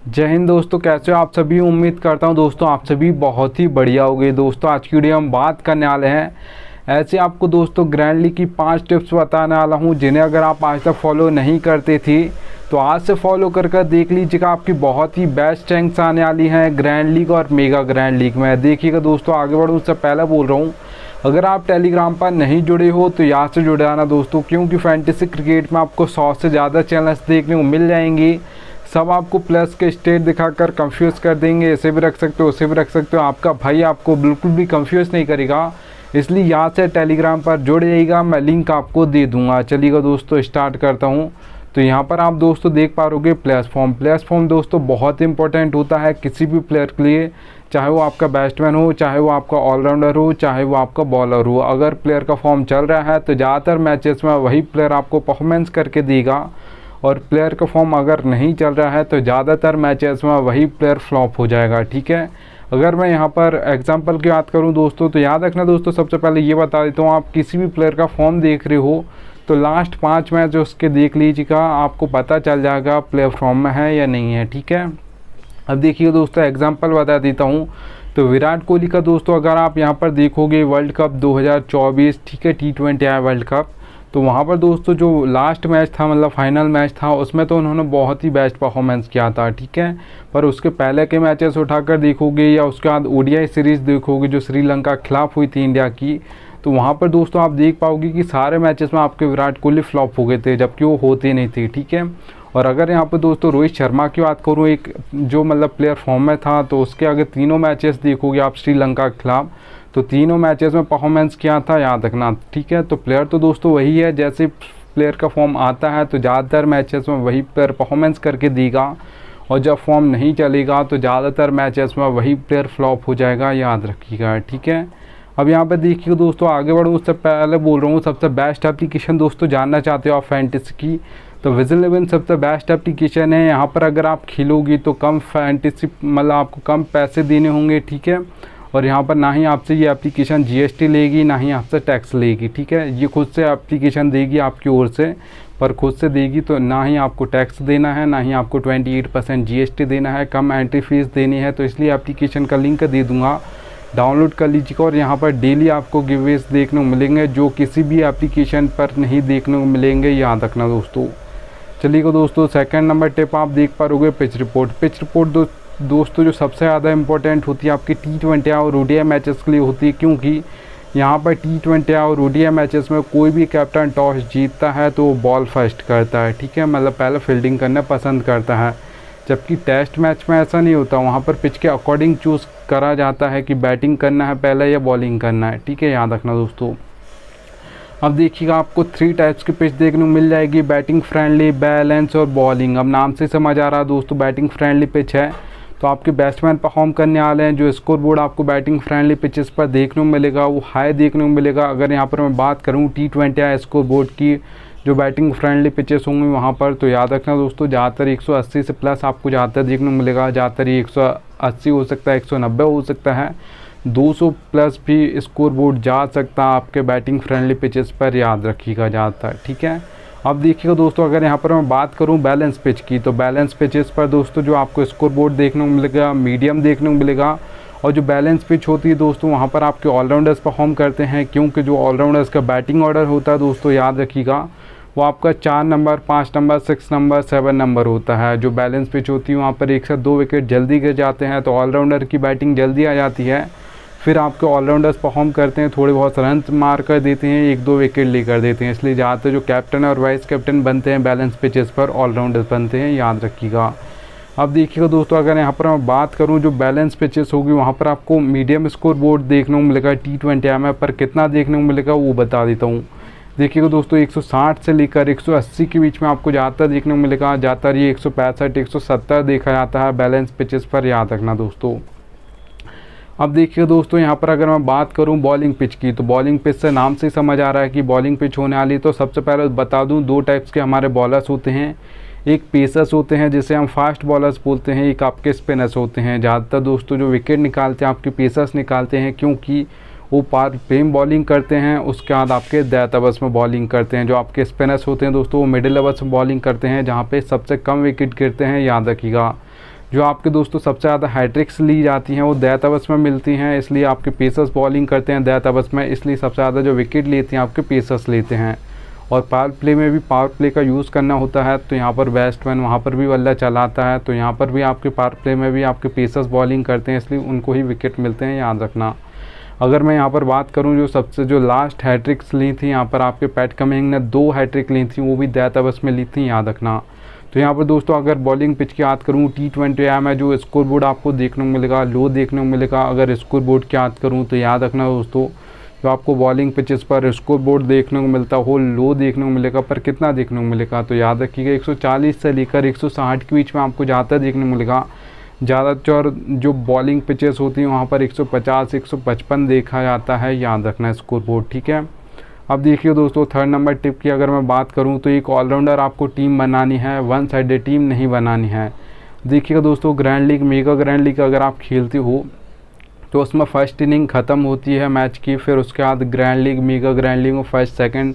जय हिंद दोस्तों, कैसे हो आप सभी। उम्मीद करता हूं दोस्तों आप सभी बहुत ही बढ़िया होंगे। दोस्तों आज की वीडियो हम बात करने वाले हैं ऐसे आपको दोस्तों ग्रैंड लीग की 5 टिप्स बताने वाला हूं, जिन्हें अगर आप आज तक फॉलो नहीं करते थे तो आज से फॉलो कर देख लीजिएगा। आपकी बहुत ही बेस्ट रैंक्स आने वाली हैं ग्रैंड लीग और मेगा ग्रैंड लीग में। देखिएगा दोस्तों, आगे बढ़ूँ उससे पहले बोल रहा हूँ, अगर आप टेलीग्राम पर नहीं जुड़े हो तो यहाँ से जुड़ जाना दोस्तों, क्योंकि फैंटेसी क्रिकेट में आपको 100 से ज़्यादा चैनल्स देखने को मिल जाएंगे। सब आपको प्लस के स्टेट दिखाकर कंफ्यूज कर देंगे, इसे भी रख सकते हो उसे भी रख सकते हो। आपका भाई आपको बिल्कुल भी कंफ्यूज नहीं करेगा, इसलिए यहाँ से टेलीग्राम पर जुड़ जाइएगा, मैं लिंक आपको दे दूंगा। चलिएगा दोस्तों स्टार्ट करता हूँ। तो यहाँ पर आप दोस्तों देख पा रहोगे प्लेसफॉर्म दोस्तों बहुत इंपॉर्टेंट होता है किसी भी प्लेयर के लिए, चाहे वो आपका बैट्समैन हो, चाहे वो आपका ऑलराउंडर हो, चाहे वो आपका बॉलर हो। अगर प्लेयर का फॉर्म चल रहा है तो ज़्यादातर मैचेस में वही प्लेयर आपको परफॉर्मेंस करके देगा, और प्लेयर का फॉर्म अगर नहीं चल रहा है तो ज़्यादातर मैचेस में वही प्लेयर फ्लॉप हो जाएगा। ठीक है, अगर मैं यहाँ पर एग्जांपल की बात करूँ दोस्तों, तो याद रखना दोस्तों, सबसे पहले ये बता देता हूँ, आप किसी भी प्लेयर का फॉर्म देख रहे हो तो लास्ट 5 मैच उसके देख लीजिएगा, आपको पता चल जाएगा प्लेयर फॉर्म में है या नहीं है। ठीक है, अब देखिए दोस्तों एग्जाम्पल बता देता हूँ। तो विराट कोहली का दोस्तों अगर आप यहाँ पर देखोगे वर्ल्ड कप 2024, ठीक है, T20 आया वर्ल्ड कप, तो वहाँ पर दोस्तों जो लास्ट मैच था, मतलब फाइनल मैच था, उसमें तो उन्होंने बहुत ही बेस्ट परफॉर्मेंस किया था। ठीक है, पर उसके पहले के मैचेस उठाकर देखोगे या उसके बाद ओडीआई सीरीज़ देखोगे जो श्रीलंका के खिलाफ हुई थी इंडिया की, तो वहाँ पर दोस्तों आप देख पाओगे कि सारे मैचेस में आपके विराट कोहली फ्लॉप हो गए थे, जबकि वो होते नहीं थे। ठीक है, और अगर यहाँ पर दोस्तों रोहित शर्मा की बात करूँ, एक जो मतलब प्लेयर फॉर्म में था, तो उसके आगे तीनों मैचेस देखोगे आप श्रीलंका के खिलाफ, तो तीनों मैचेस में परफॉर्मेंस किया था, याद रखना। ठीक है, तो प्लेयर तो दोस्तों वही है, जैसे प्लेयर का फॉर्म आता है तो ज़्यादातर मैचेस में वही प्लेयर परफॉर्मेंस करके देगा, और जब फॉर्म नहीं चलेगा तो ज़्यादातर मैचेस में वही प्लेयर फ्लॉप हो जाएगा, याद रखिएगा। ठीक है, अब यहाँ पर देखिए दोस्तों, आगे बढ़ो उससे पहले बोल रहा हूँ, सबसे बेस्ट एप्लीकेशन दोस्तों जानना चाहते हो आप फैंटेसी की, तो विजन 11 सबसे बेस्ट एप्लीकेशन है। यहाँ पर अगर आप खेलोगी तो कम फैंटेसी मतलब आपको कम पैसे देने होंगे। ठीक है, और यहाँ पर ना ही आपसे ये एप्लीकेशन जीएसटी लेगी, ना ही आपसे टैक्स लेगी। ठीक है, ये खुद से एप्लीकेशन देगी आपकी ओर से, पर खुद से देगी तो ना ही आपको टैक्स देना है, ना ही आपको 28% जीएसटी देना है, कम एंट्री फीस देनी है। तो इसलिए एप्लीकेशन का लिंक दे दूँगा, डाउनलोड कर लीजिएगा। और यहाँ पर डेली आपको गिवेज देखने को मिलेंगे जो किसी भी एप्लीकेशन पर नहीं देखने को मिलेंगे, याद रखना दोस्तों। चलिएगा दोस्तों, सेकंड नंबर टिप आप देख पा रहोगे पिच रिपोर्ट दोस्तों जो सबसे ज़्यादा इंपॉर्टेंट होती है आपकी T20 और ओडीआई मैचेस के लिए होती है, क्योंकि यहाँ पर T20 और ओडीआई मैचेस में कोई भी कैप्टन टॉस जीतता है तो वो बॉल फर्स्ट करता है। ठीक है, मतलब पहले फील्डिंग करना पसंद करता है, जबकि टेस्ट मैच में ऐसा नहीं होता, वहाँ पर पिच के अकॉर्डिंग चूज़ करा जाता है कि बैटिंग करना है पहले या बॉलिंग करना है। ठीक है, याद रखना दोस्तों। अब देखिएगा आपको 3 टाइप्स की पिच देखने को मिल जाएगी, बैटिंग फ्रेंडली, बैलेंस और बॉलिंग। अब नाम से समझ आ रहा है दोस्तों, बैटिंग फ्रेंडली पिच है तो आपके बैट्समैन परफॉर्म करने वाले हैं। जो स्कोर बोर्ड आपको बैटिंग फ्रेंडली पिचेस पर देखने को मिलेगा वो हाई देखने को मिलेगा। अगर यहाँ पर मैं बात करूँ T20 या स्कोर बोर्ड की जो बैटिंग फ्रेंडली पिचेस होंगे वहाँ पर, तो याद रखना दोस्तों, ज़्यादातर 180 से प्लस आपको ज़्यादातर देखने को मिलेगा। ज़्यादातर ये 180 हो सकता है, 190 हो सकता है, 200 प्लस भी स्कोर बोर्ड जा सकता है आपके बैटिंग फ्रेंडली पिचेस पर, याद रखिएगा ज़्यादातर। ठीक है, अब देखिएगा दोस्तों, अगर यहाँ पर मैं बात करूँ बैलेंस पिच की, तो बैलेंस पिचेस पर दोस्तों जो आपको स्कोर बोर्ड देखने को मिलेगा मीडियम देखने को मिलेगा। और जो बैलेंस पिच होती है दोस्तों वहाँ पर आपके ऑलराउंडर्स परफॉर्म करते हैं, क्योंकि जो ऑलराउंडर्स का बैटिंग ऑर्डर होता है दोस्तों, याद रखिएगा, वो आपका 4 नंबर, 5 नंबर, 6 नंबर, 7 नंबर होता है। जो बैलेंस पिच होती है वहाँ पर एक साथ 2 विकेट जल्दी गिर जाते हैं, तो ऑलराउंडर की बैटिंग जल्दी आ जाती है, फिर आपके ऑलराउंडर्स परफॉर्म करते हैं, थोड़े बहुत रन मार कर देते हैं, 1-2 विकेट लेकर देते हैं। इसलिए ज़्यादातर जो कैप्टन और वाइस कैप्टन बनते हैं बैलेंस पिचेस पर, ऑलराउंडर्स बनते हैं, याद रखिएगा। अब देखिएगा दोस्तों, अगर यहाँ पर मैं बात करूँ जो बैलेंस पिचेस होगी वहाँ पर आपको मीडियम स्कोर बोर्ड देखने को मिलेगा T20 में, पर कितना देखने को मिलेगा वो बता देता हूँ। देखिएगा दोस्तों 160 से लेकर 180 के बीच में आपको ज़्यादातर देखने को मिलेगा, ज़्यादातर ये 165, 170 देखा जाता है बैलेंस पिचेस पर, याद रखना दोस्तों। अब देखिए दोस्तों, यहाँ पर अगर मैं बात करूँ बॉलिंग पिच की, तो बॉलिंग पिच से नाम से समझ आ रहा है कि बॉलिंग पिच होने वाली। तो सबसे पहले बता दूँ 2 टाइप्स के हमारे बॉलर्स होते हैं, एक पेसर्स होते हैं जिसे हम फास्ट बॉलर्स बोलते हैं, एक आपके स्पिनर्स होते हैं। ज़्यादातर दोस्तों जो विकेट निकालते हैं आपके पेसर्स निकालते हैं, क्योंकि वो पार फेम बॉलिंग करते हैं, उसके बाद आपके डेथ ओवर्स में बॉलिंग करते हैं। जो आपके स्पिनर्स होते हैं दोस्तों वो मिडिल ओवर्स में बॉलिंग करते हैं, जहाँ पे सबसे कम विकेट गिरते हैं, याद रखिएगा। जो आपके दोस्तों सबसे ज़्यादा हैट्रिक्स ली जाती हैं वो दैत अवस में मिलती हैं, इसलिए आपके पेसर्स बॉलिंग करते हैं दैत अवस में, इसलिए सबसे ज़्यादा जो विकेट लेते हैं आपके पेसर्स लेते हैं। और पावर प्ले में भी पावर प्ले का यूज़ करना होता है, तो यहाँ पर बैट्समैन वहाँ पर भी बल्ला चलाता है, तो यहाँ पर भी आपके पावर प्ले में भी आपके पेसर्स बॉलिंग करते हैं, इसलिए उनको ही विकेट मिलते हैं, याद रखना। अगर मैं यहाँ पर बात करूँ जो लास्ट हैट्रिक्स ली थी, यहाँ पर आपके पैट कमिंस ने 2 हैट्रिक ली थी, वो भी दैत अवस में ली थी, याद रखना। तो यहाँ पर दोस्तों अगर बॉलिंग पिच की बात करूँ T20I में जो स्कोर बोर्ड आपको देखने को मिलेगा, लो देखने को मिलेगा। अगर स्कोर बोर्ड की बात करूँ तो याद रखना दोस्तों, जो आपको बॉलिंग पिचेस पर स्कोर बोर्ड देखने को मिलता हो लो देखने को मिलेगा, पर कितना देखने को मिलेगा, तो याद रखिएगा 140 से लेकर 160 के बीच में आपको ज़्यादा देखने को मिलेगा। ज़्यादातर जो बॉलिंग पिचेस होती हैं वहाँ पर 150 155 देखा जाता है, याद रखना स्कोर बोर्ड, ठीक है। अब देखिए दोस्तों, थर्ड नंबर टिप की अगर मैं बात करूं तो एक ऑलराउंडर आपको टीम बनानी है, वन साइडेड टीम नहीं बनानी है। देखिएगा दोस्तों, grand league, mega grand league अगर आप खेलते हो तो उसमें फर्स्ट इनिंग ख़त्म होती है मैच की, फिर उसके बाद grand league, mega grand league में फर्स्ट सेकंड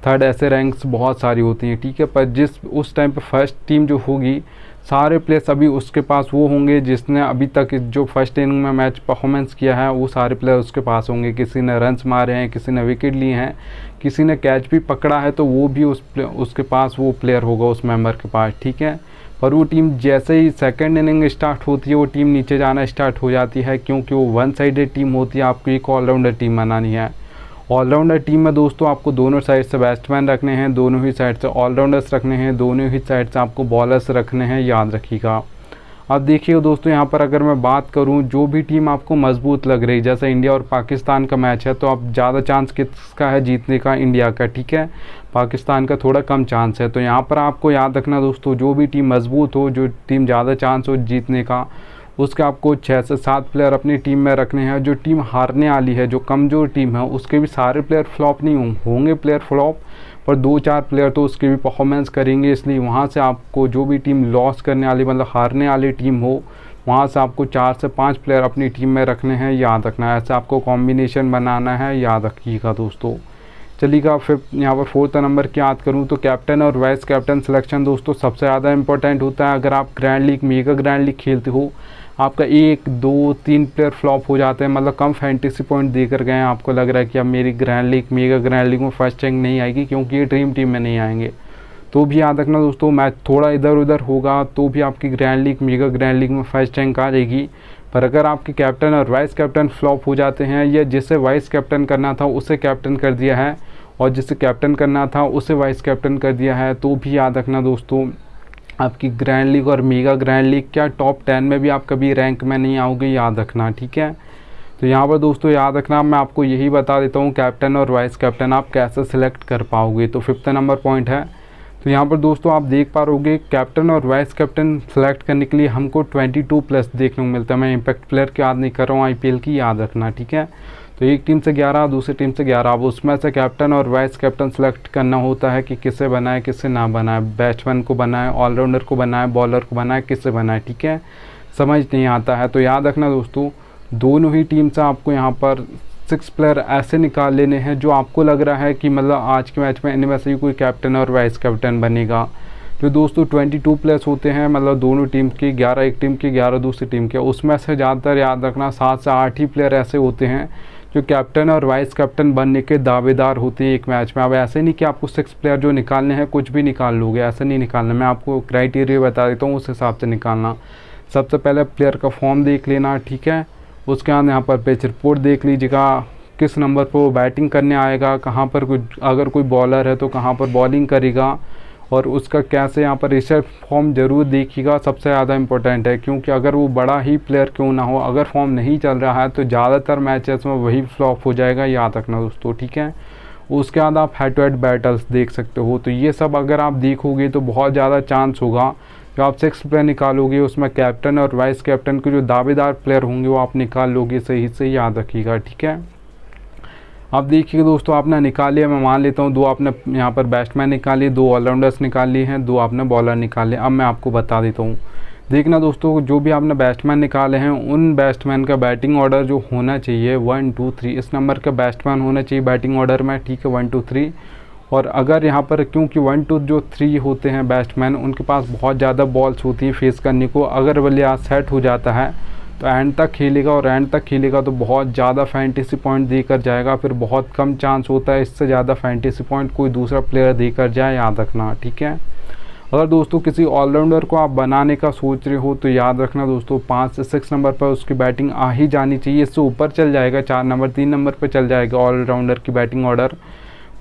थर्ड ऐसे रैंक्स बहुत सारी होती हैं, ठीक है। पर उस टाइम पे फर्स्ट टीम जो होगी, सारे प्लेयर्स अभी उसके पास वो होंगे जिसने अभी तक जो फर्स्ट इनिंग में मैच परफॉर्मेंस किया है, वो सारे प्लेयर उसके पास होंगे। किसी ने रन्स मारे हैं, किसी ने विकेट लिए हैं, किसी ने कैच भी पकड़ा है, तो वो भी उसके पास वो प्लेयर होगा उस मेंबर के पास, ठीक है। पर वो टीम जैसे ही सेकंड इनिंग स्टार्ट होती है, वो टीम नीचे जाना स्टार्ट हो जाती है, क्योंकि वो वन साइडेड टीम होती है। आपको एक ऑलराउंडर टीम बनानी है। ऑलराउंडर टीम में दोस्तों आपको दोनों साइड से बैट्समैन रखने हैं, दोनों ही साइड से ऑलराउंडर्स रखने हैं, दोनों ही साइड से आपको बॉलर्स रखने हैं, याद रखिएगा। अब देखिए दोस्तों, यहाँ पर अगर मैं बात करूँ, जो भी टीम आपको मजबूत लग रही, जैसे इंडिया और पाकिस्तान का मैच है, तो आप ज़्यादा चांस किसका है जीतने का, इंडिया का, ठीक है। पाकिस्तान का थोड़ा कम चांस है। तो यहाँ पर आपको याद रखना दोस्तों, जो भी टीम मजबूत हो, जो टीम ज़्यादा चांस हो जीतने का, उसके आपको 6 से 7 प्लेयर अपनी टीम में रखने हैं। जो टीम हारने वाली है, जो कमज़ोर टीम है, उसके भी सारे प्लेयर फ्लॉप नहीं होंगे, प्लेयर फ्लॉप, पर 2-4 प्लेयर तो उसकी भी परफॉर्मेंस करेंगे। इसलिए वहाँ से आपको जो भी टीम लॉस करने वाली, मतलब हारने वाली टीम हो, वहाँ से आपको 4 से 5 प्लेयर अपनी टीम में रखने हैं, याद रखना है। ऐसा आपको कॉम्बिनेशन बनाना है, याद रखिएगा दोस्तों। चलिएगा फिर यहाँ पर 4th नंबर की बात करूँ तो कैप्टन और वाइस कैप्टन सिलेक्शन दोस्तों सबसे ज़्यादा इंपॉर्टेंट होता है। अगर आप grand league, mega grand league खेलते हो, आपका 1, 2, 3 प्लेयर फ्लॉप हो जाते हैं, मतलब कम फैंटेसी पॉइंट देकर गए हैं, आपको लग रहा है कि अब मेरी grand league, mega grand league में फर्स्ट रैंक नहीं आएगी क्योंकि ये ड्रीम टीम में नहीं आएंगे, तो भी याद रखना दोस्तों, मैच थोड़ा इधर उधर होगा तो भी आपकी grand league, mega grand league में फर्स्ट रैंक आ जाएगी। पर अगर आपके कैप्टन और वाइस कैप्टन फ्लॉप हो जाते हैं, या जिसे वाइस कैप्टन करना था उसे कैप्टन कर दिया है, और जिसे कैप्टन करना था उसे वाइस कैप्टन कर दिया है, तो भी याद रखना दोस्तों, आपकी ग्रैंड लीग और मेगा ग्रैंड लीग क्या टॉप 10 में भी आप कभी रैंक में नहीं आओगे, याद रखना, ठीक है। तो यहाँ पर दोस्तों याद रखना, मैं आपको यही बता देता हूँ कैप्टन और वाइस कैप्टन आप कैसे सिलेक्ट कर पाओगे। तो 5th नंबर पॉइंट है। तो यहाँ पर दोस्तों आप देख पा रहोगे, कैप्टन और वाइस कैप्टन सेलेक्ट करने के लिए हमको 22+ देखने को मिलता है। मैं इम्पैक्ट प्लेयर की याद नहीं कर रहा हूँ, IPL की, याद रखना, ठीक है। तो एक टीम से 11, दूसरी टीम से 11, अब उसमें से कैप्टन और वाइस कैप्टन सेलेक्ट करना होता है कि किसे बनाए किसे ना बनाए, बैट्समैन को बनाए, ऑलराउंडर को बनाए, बॉलर को बनाए, किसे बनाए, ठीक है। समझ नहीं आता है तो याद रखना दोस्तों, दोनों ही टीम से आपको यहाँ पर 6 प्लेयर ऐसे निकाल लेने हैं जो आपको लग रहा है कि मतलब आज के मैच में इनमें से ही कोई कैप्टन और वाइस कैप्टन बनेगा। जो दोस्तों 22 प्लेयर्स होते हैं, मतलब दोनों टीम के, 11 एक टीम के, 11 दूसरी टीम के, उसमें से ज़्यादातर याद रखना 7 से 8 ही प्लेयर ऐसे होते हैं जो कैप्टन और वाइस कैप्टन बनने के दावेदार होते हैं एक मैच में। अब ऐसे नहीं कि आपको 6 प्लेयर जो निकालने हैं कुछ भी निकाल लोगे, ऐसा नहीं निकालना। मैं आपको क्राइटेरिया बता देता हूँ, उस हिसाब से निकालना। सबसे पहले प्लेयर का फॉर्म देख लेना, ठीक है। उसके बाद यहाँ पर पिच रिपोर्ट देख लीजिएगा, किस नंबर पर वो बैटिंग करने आएगा, कहाँ पर अगर कोई बॉलर है तो कहाँ पर बॉलिंग करेगा, और उसका कैसे यहाँ पर रिसर्च फॉर्म ज़रूर देखिएगा, सबसे ज़्यादा इंपॉर्टेंट है। क्योंकि अगर वो बड़ा ही प्लेयर क्यों ना हो, अगर फॉर्म नहीं चल रहा है तो ज़्यादातर मैचेस में वही फ्लॉप हो जाएगा, याद रखना दोस्तों, ठीक है। उसके बाद आप हेड टू हेड बैटल्स देख सकते हो। तो ये सब अगर आप देखोगे तो बहुत ज़्यादा चांस होगा जो आप 6 प्लेयर निकालोगे, उसमें कैप्टन और वाइस कैप्टन के जो दावेदार प्लेयर होंगे वो आप निकाल लोगे, सही से याद रखिएगा, ठीक है। अब देखिए दोस्तों, आपने निकाल लिया, मैं मान लेता हूँ 2 आपने यहाँ पर बैट्समैन निकाले, 2 ऑलराउंडर्स निकाल लिए हैं, 2 आपने बॉलर निकाले। अब मैं आपको बता देता हूँ, देखना दोस्तों, जो भी आपने बैट्समैन निकाले हैं उन बैट्समैन का बैटिंग ऑर्डर जो होना चाहिए 1, 2, 3, इस नंबर का बैट्समैन होना चाहिए बैटिंग ऑर्डर में, ठीक है, 1, 2, 3। और अगर यहाँ पर क्योंकि 1 2 जो 3 होते हैं बैट्समैन, उनके पास बहुत ज़्यादा बॉल्स होती हैं फेस करने को, अगर बल्ले आज सेट हो जाता है तो एंड तक खेलेगा, और एंड तक खेलेगा तो बहुत ज़्यादा फैंटेसी पॉइंट देकर जाएगा। फिर बहुत कम चांस होता है इससे ज़्यादा फैंटेसी पॉइंट कोई दूसरा प्लेयर देकर जाए, याद रखना, ठीक है। अगर दोस्तों किसी ऑलराउंडर को आप बनाने का सोच रहे हो तो याद रखना दोस्तों 5 से 6 नंबर पर उसकी बैटिंग आ ही जानी चाहिए। इससे ऊपर चल जाएगा 4 नंबर 3 नंबर पर चल जाएगा ऑलराउंडर की बैटिंग ऑर्डर,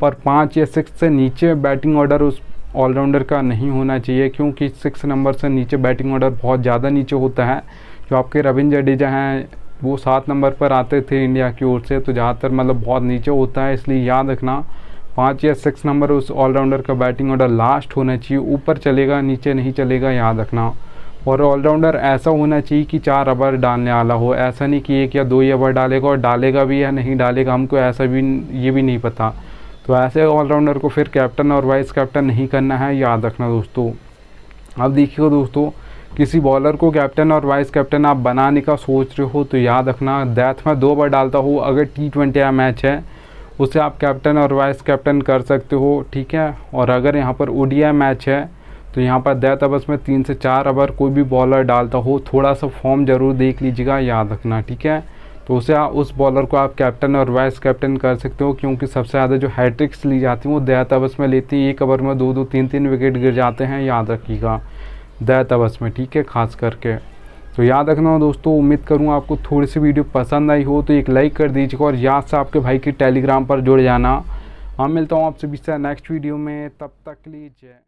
पर 5 या 6 से नीचे बैटिंग ऑर्डर उस ऑलराउंडर का नहीं होना चाहिए, क्योंकि 6 नंबर से नीचे बैटिंग ऑर्डर बहुत ज़्यादा नीचे होता है। जो आपके रविंद्र जडेजा हैं वो 7 नंबर पर आते थे इंडिया की ओर से, तो ज़्यादातर मतलब बहुत नीचे होता है, इसलिए याद रखना 5 या 6 नंबर उस ऑलराउंडर का बैटिंग ऑर्डर लास्ट होना चाहिए। ऊपर चलेगा नीचे नहीं चलेगा, याद रखना। और ऑलराउंडर ऐसा होना चाहिए कि 4 ओवर डालने वाला हो, ऐसा नहीं कि 1 या 2 ही ओवर डालेगा, और डालेगा भी या नहीं डालेगा हमको ऐसा भी ये भी नहीं पता। तो ऐसे ऑलराउंडर को फिर कैप्टन और वाइस कैप्टन नहीं करना है, याद रखना दोस्तों। अब देखिएगा दोस्तों, किसी बॉलर को कैप्टन और वाइस कैप्टन आप बनाने का सोच रहे हो तो याद रखना डेथ में 2 बार डालता हो, अगर T20 मैच है उसे आप कैप्टन और वाइस कैप्टन कर सकते हो, ठीक है। और अगर यहाँ पर ODI मैच है तो यहाँ पर डेथ ओवर्स में 3 से 4 ओवर कोई भी बॉलर डालता हो, थोड़ा सा फॉर्म ज़रूर देख लीजिएगा, याद रखना, ठीक है। तो उस बॉलर को आप कैप्टन और वाइस कैप्टन कर सकते हो, क्योंकि सबसे ज़्यादा जो हैट्रिक्स ली जाती हैं वो डेथ ओवर्स में लेती हैं। 1 ओवर में 2 2 3 3 विकेट गिर जाते हैं, याद रखिएगा डेथ ओवर्स में, ठीक है, खास करके। तो याद रखना दोस्तों, उम्मीद करूँ आपको थोड़ी सी वीडियो पसंद आई हो तो एक लाइक कर दीजिएगा, और याद से आपके भाई की टेलीग्राम पर जुड़ जाना। मैं मिलता हूँ आपसे नेक्स्ट वीडियो में, तब तक के लिए जय।